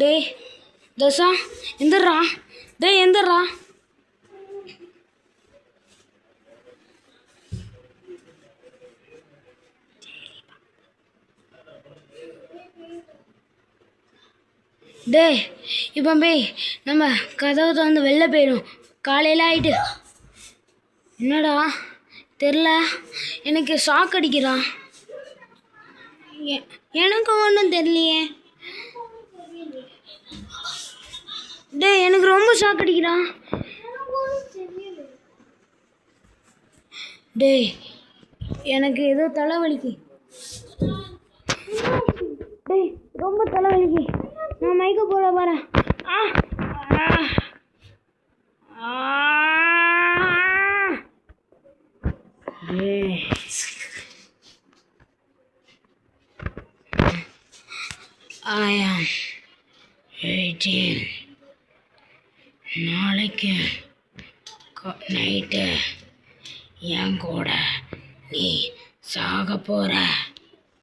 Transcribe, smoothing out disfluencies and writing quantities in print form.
டேய் தோசா எந்திரா. டேய் எந்திரா. டேய் இப்போ போய் நம்ம கதவு திறந்து வெளில போயிடும். காலையில் ஆயிட்டு. என்னடா தெரில, எனக்கு ஷாக் அடிக்கிறான். எனக்கு ஒன்றும் தெரியலையே. டேய் எனக்கு ரொம்ப ஷாக் அடிக்கிறான். டேய் எனக்கு ஏதோ தலைவலிக்கு. டேய் ரொம்ப தலைவலிக்கு. நான் மயக்க போட வரேன். I am 18. நாளைக்கு நைட்டு என் கூட நீ சாக போற.